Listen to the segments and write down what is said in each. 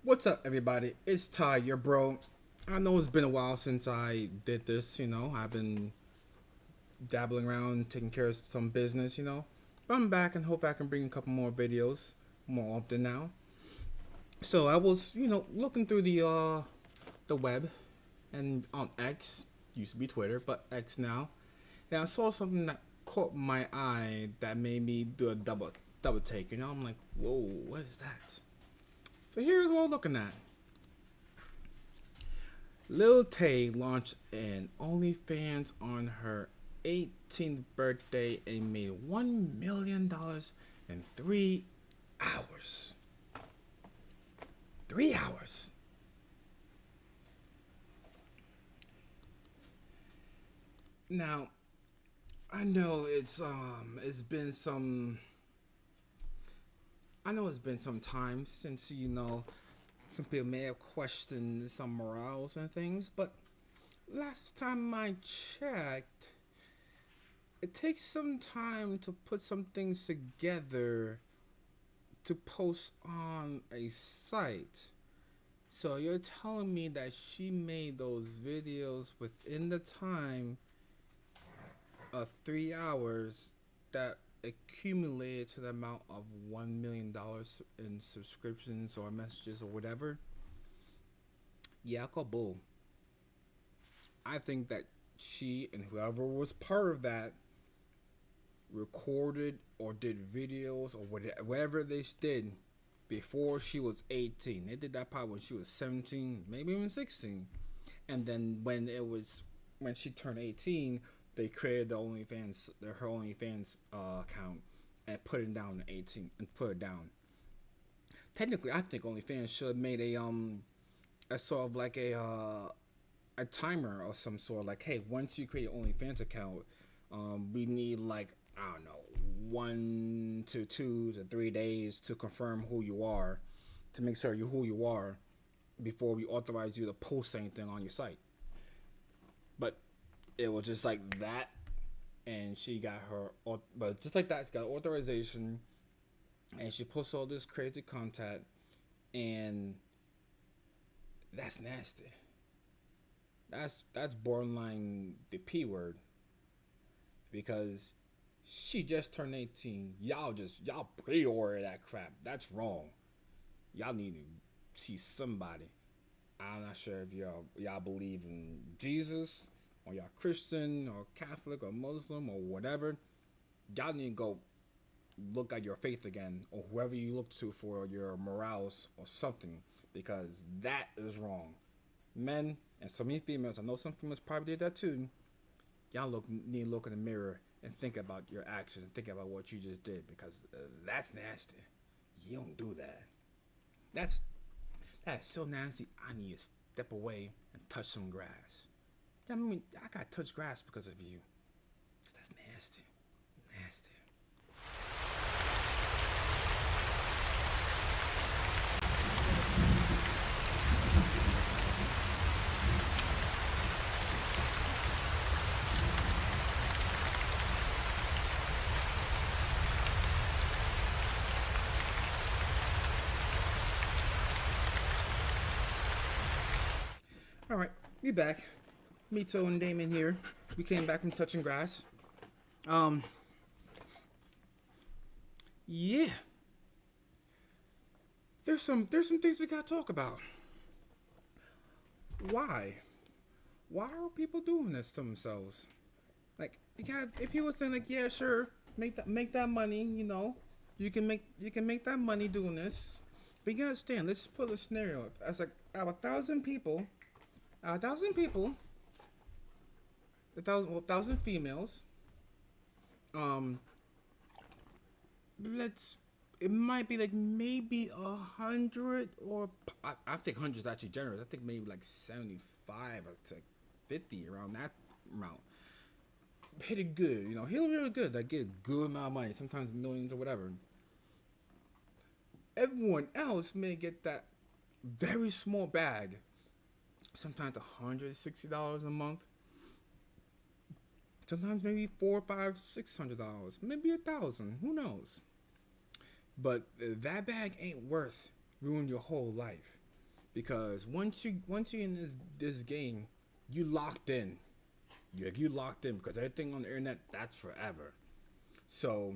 What's up, everybody? It's Ty, your bro. I know it's been a while since I did this, I've been dabbling around, taking care of some business. But I'm back and hope I can bring a couple more videos more often now. So I was, looking through the web and on X, used to be Twitter, but X now. And I saw something that caught my eye that made me do a double take. I'm like, whoa, what is that? So here's what I'm looking at. Lil Tay launched an OnlyFans on her 18th birthday and made $1 million in 3 hours. 3 hours. Now, I know it's been some time since some people may have questioned some morals and things, but last time I checked, it takes some time to put some things together to post on a site. So you're telling me that she made those videos within the time of 3 hours that accumulated to the amount of $1 million in subscriptions or messages or whatever? Yeah, I call bull. I think that she and whoever was part of that recorded or did videos or whatever they did before she was 18. They did that probably when she was 17, maybe even 16. And then when she turned 18, they created her OnlyFans account and put it down to 18 and put it down. Technically, I think OnlyFans should have made a sort of like a timer or some sort. Like, hey, once you create an OnlyFans account, we need like I don't know 1 to 2 to 3 days to confirm who you are, to make sure you who you are before we authorize you to post anything on your site. But it was just like that, and she got but just like that, she got authorization, and she posted all this crazy content, and that's nasty. That's borderline the p word because she just turned 18. Y'all pre-order that crap. That's wrong. Y'all need to see somebody. I'm not sure if y'all believe in Jesus or y'all Christian or Catholic or Muslim or whatever. Y'all need to go look at your faith again or whoever you look to for your morals or something because that is wrong. Men and so many females, I know some females probably did that too. Y'all need to look in the mirror and think about your actions and think about what you just did because that's nasty. You don't do that. That's that's so nasty. I need to step away and touch some grass. I mean, I got to touch grass because of you. That's nasty. Nasty. All right, we back. Mito and Damon here. We came back from touching grass. Um, yeah. There's some things we gotta talk about. Why? Why are people doing this to themselves? Like, if he was saying like, yeah, sure, make that money, you can make that money doing this. But you gotta understand. Let's put a scenario. As like out of 1,000 people, out of 1,000 people, a thousand females. Um, let's. It might be like maybe 100 or I think 100 is actually generous. I think maybe like 75 or to 50 around that amount. Hit it good, hit it really good. Like get a good amount of money, sometimes millions or whatever. Everyone else may get that very small bag, sometimes $160 a month, sometimes maybe four, five, $600, maybe 1,000. Who knows? But that bag ain't worth ruining your whole life. because once you in this game, you locked in. You locked in because everything on the internet that's forever. So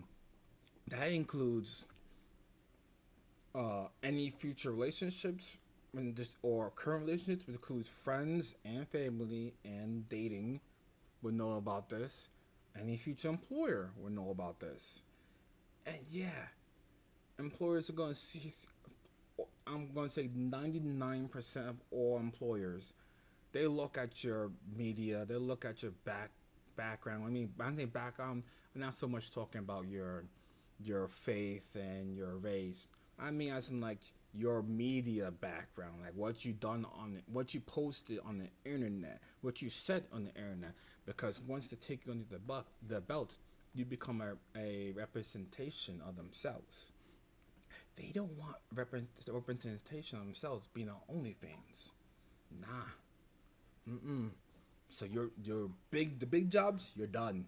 that includes any future relationships and just or current relationships, which includes friends and family and dating, would know about this. Any future employer would know about this. And yeah, employers are going to see. I'm going to say 99% of all employers, they look at your media, they look at your background. I mean, I think background, I'm not so much talking about your faith and your race. I mean, as in like your media background, like what you done on it, what you posted on the internet, what you said on the internet. Because once they take you under the belt, you become a representation of themselves. They don't want representation of themselves being on OnlyFans. Nah. So the big jobs, you're done.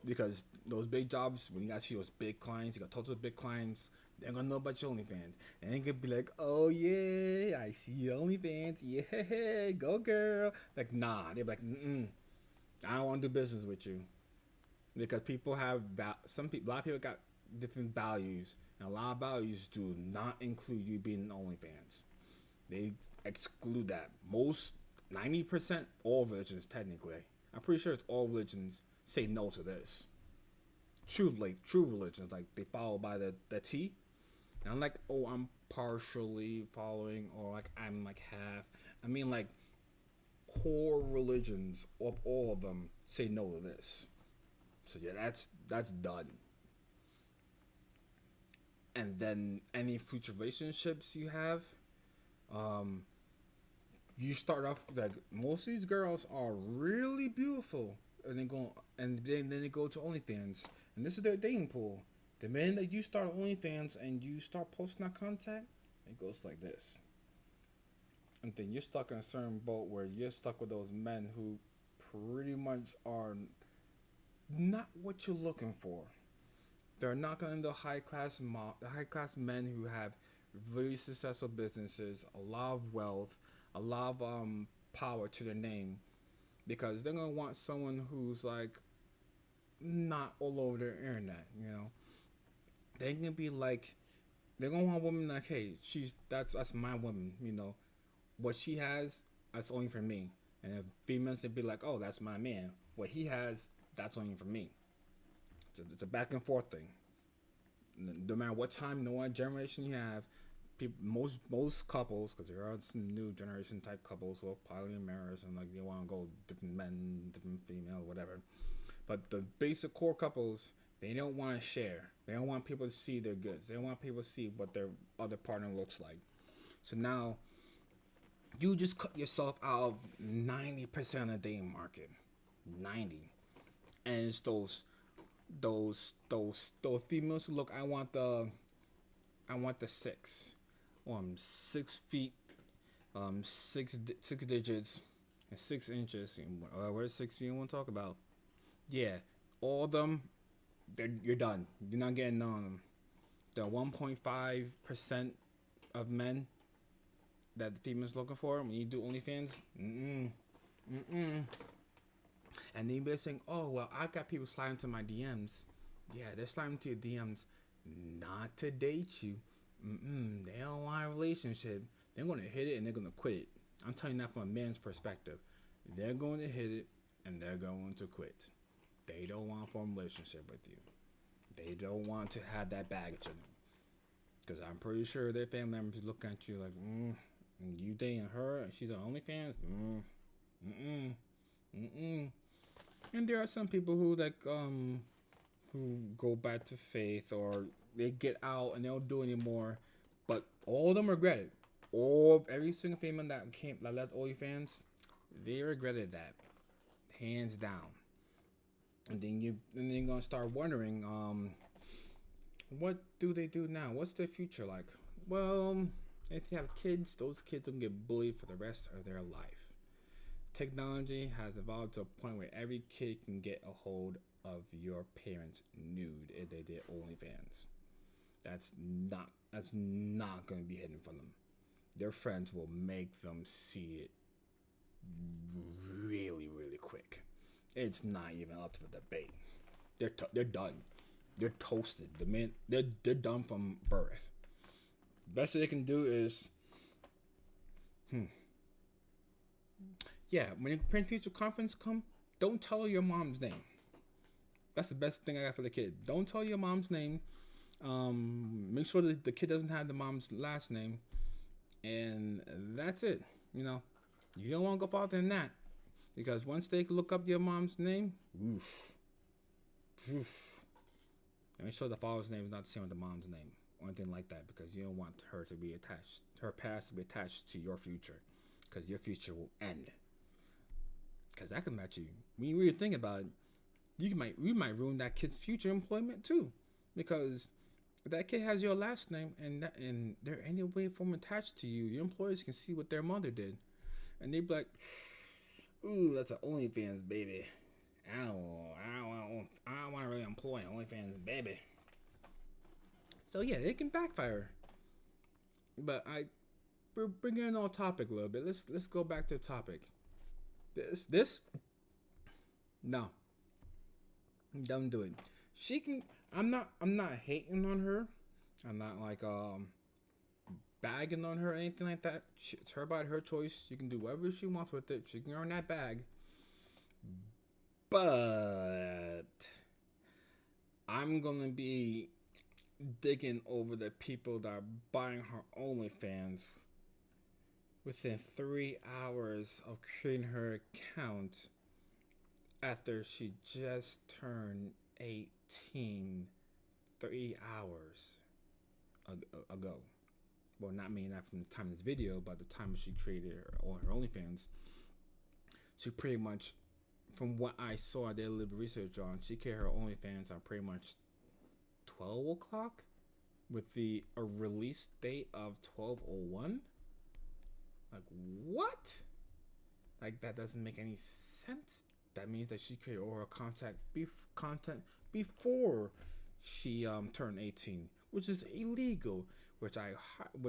Because those big jobs, when you got to see those big clients, you got tons of big clients, they're gonna know about your OnlyFans. And they gonna be like, oh yeah, I see your OnlyFans, yeah, go girl. Like, nah, they're like, I don't wanna do business with you. Because people have, a lot of people got different values. And a lot of values do not include you being OnlyFans. They exclude that. Most 90%, all religions technically. I'm pretty sure it's all religions say no to this. True religions, like they follow by the T. And I'm like, oh, I'm partially following, or like I'm like half. I mean, like core religions of all of them say no to this. So yeah, that's done. And then any future relationships you have, um, you start off like most of these girls are really beautiful, and then they go to OnlyFans, and this is their dating pool. The minute that you start OnlyFans and you start posting that content, it goes like this, and then you're stuck in a certain boat where you're stuck with those men who pretty much are not what you're looking for. They're not going to the high class men who have very successful businesses, a lot of wealth, a lot of power to their name, because they're gonna want someone who's like not all over the internet. They're gonna be like, they're gonna want a woman like, hey, that's my woman. What she has, that's only for me. And if females, they'd be like, oh, that's my man. What he has, that's only for me. It's a back and forth thing. No matter what time, no what generation you have, people, most couples, because there are some new generation type couples who are polyamorous and like they want to go different men, different female, whatever. But the basic core couples, they don't want to share. They don't want people to see their goods. They don't want people to see what their other partner looks like. So now, you just cut yourself out of 90% of the dating market. 90. And it's those females who look, I want the six. 6 feet, six digits, and 6 inches. Where's 6 feet? You want to talk about? Yeah, all of them. You're done. You're not getting none of them. The 1.5% of men that the female's looking for when you do OnlyFans, and then you're saying, oh well, I got people sliding to my DMs. Yeah, they're sliding to your DMs, not to date you. They don't want a relationship. They're going to hit it and they're going to quit it. I'm telling you that from a man's perspective. They're going to hit it and they're going to quit. They don't want to form a relationship with you. They don't want to have that baggage in them. Because I'm pretty sure their family members look at you like, you dating her and she's on OnlyFans? And there are some people who who go back to faith, or they get out and they don't do anymore. But all of them regret it. Every single female that left OnlyFans, they regretted that, hands down. And then you're gonna start wondering, what do they do now? What's their future like? Well, if you have kids, those kids will get bullied for the rest of their life. Technology has evolved to a point where every kid can get a hold of your parents' nude if they did OnlyFans. That's not going to be hidden from them. their friends will make them see it really, really quick. It's not even up for debate. They're done. They're toasted. The men they're done from birth. Best they can do is, yeah. When the parent teacher conference come, don't tell her your mom's name. That's the best thing I got for the kid. Don't tell your mom's name. Make sure that the kid doesn't have the mom's last name, and that's it. You know, you don't want to go farther than that, because once they look up your mom's name, oof, oof. And make sure the father's name is not the same with the mom's name or anything like that, because you don't want her to be attached, her past to be attached to your future, because your future will end. Because that can match you. When you really think about it, you might ruin that kid's future employment too, because if that kid has your last name and they're any way from attached to you, your employers can see what their mother did, and they be like, "Ooh, that's an OnlyFans baby. I don't want to really employ an OnlyFans baby." So yeah, it can backfire. But we're bringing it on topic a little bit. Let's go back to the topic. This no, don't do it. She can. I'm not hating on her. I'm not like bagging on her or anything like that. It's her body, her choice. She can do whatever she wants with it. She can earn that bag. But I'm gonna be digging over the people that are buying her OnlyFans within 3 hours of creating her account after she just turned 18 3 hours ago. Well, not meaning that from the time of this video, but the time she created her OnlyFans. She pretty much, from what I saw, I did a little research on, she created her OnlyFans on pretty much 12 o'clock with a release date of 12:01. Like, what? Like, that doesn't make any sense. That means that she created all her content before she turned 18, which is illegal. Which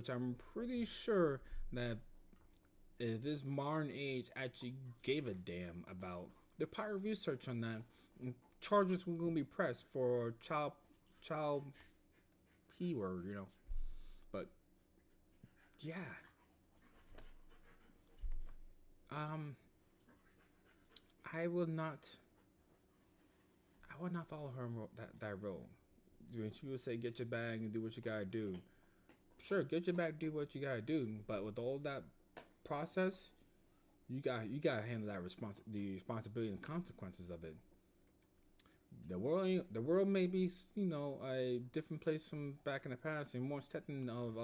I'm pretty sure that if this modern age actually gave a damn about, the prior research on that, charges were going to be pressed for child p word, you know. But yeah, I will not follow her that role. When she would say get your bag and do what you gotta do, sure, get your bag, do what you gotta do. But with all that process, you gotta handle that the responsibility and consequences of it. The world may be, you know, a different place from back in the past and more accepting of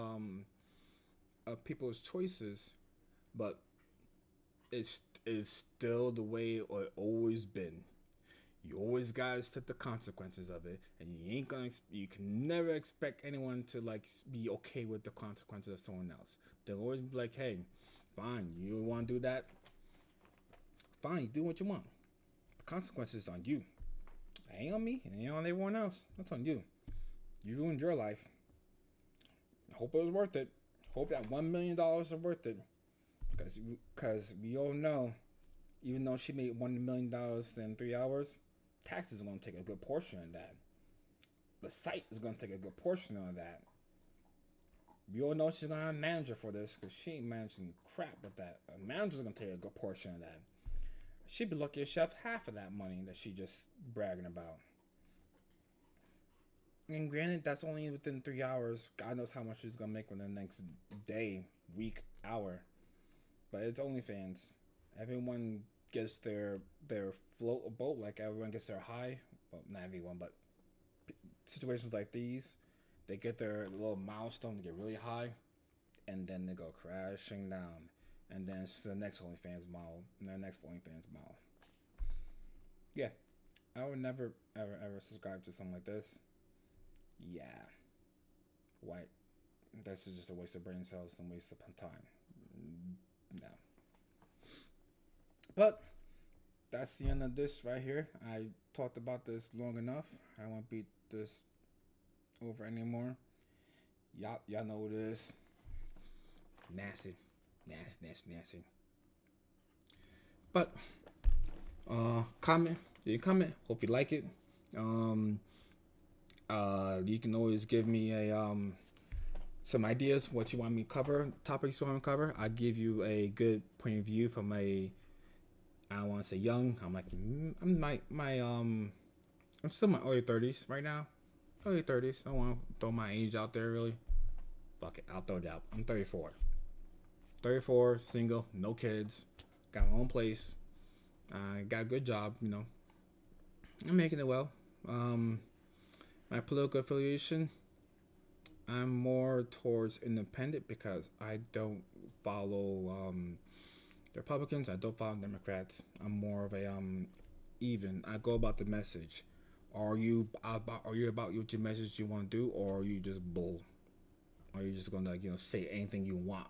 people's choices, but it's still the way it always been. You always gotta accept the consequences of it, and you can never expect anyone to like be okay with the consequences of someone else. They'll always be like, "Hey, fine, you want to do that? Fine, you do what you want. The consequences on you. It ain't on me, it ain't on everyone else. That's on you. You ruined your life. I hope it was worth it. Hope that $1 million is worth it, because we all know, even though she made $1 million in 3 hours, taxes are going to take a good portion of that. The site is going to take a good portion of that. We all know she's going to have a manager for this, because she ain't managing crap with that. A manager's going to take a good portion of that. She'd be lucky if she has half of that money that she just bragging about. And granted, that's only within 3 hours. God knows how much she's going to make within the next day, week, hour. But it's OnlyFans. Everyone gets their float boat, like everyone gets their high. Well, not everyone, but situations like these, they get their little milestone to get really high, and then they go crashing down, and then it's the next OnlyFans model, and the next OnlyFans model. Yeah, I would never ever subscribe to something like this. Yeah, why? That's just a waste of brain cells and waste of time. No. But that's the end of this right here. I talked about this long enough. I don't want to beat this over anymore. Y'all know what it is. Nasty, nasty. But comment. You can comment. Hope you like it. Um, you can always give me a some ideas what you want me to cover, topics you want me to cover. I give you a good point of view from a I don't want to say young. I'm I'm still in my early 30s right now. Early 30s. I don't want to throw my age out there really. Fuck it, I'll throw it out. I'm 34. 34, single, no kids, got my own place. Got a good job, you know. I'm making it well. Um, my political affiliation, I'm more towards independent because I don't follow the Republicans. I don't follow Democrats. I'm more of a even. I go about the message. Are you about what your message you want to do, or are you just bull? Are you just gonna say anything you want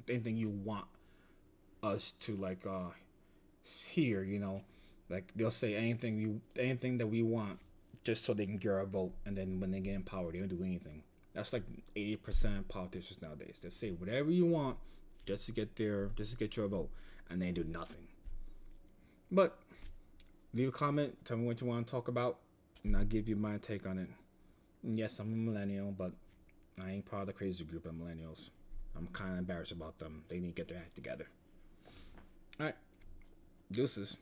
anything you want us to hear? Like they'll say anything that we want just so they can get our vote, and then when they get in power, they don't do anything. That's like 80% of politicians nowadays. They say whatever you want just to get your vote, and they do nothing. But leave a comment, tell me what you want to talk about, and I'll give you my take on it. Yes, I'm a millennial, but I ain't part of the crazy group of millennials. I'm kind of embarrassed about them. They need to get their act together. All right, deuces.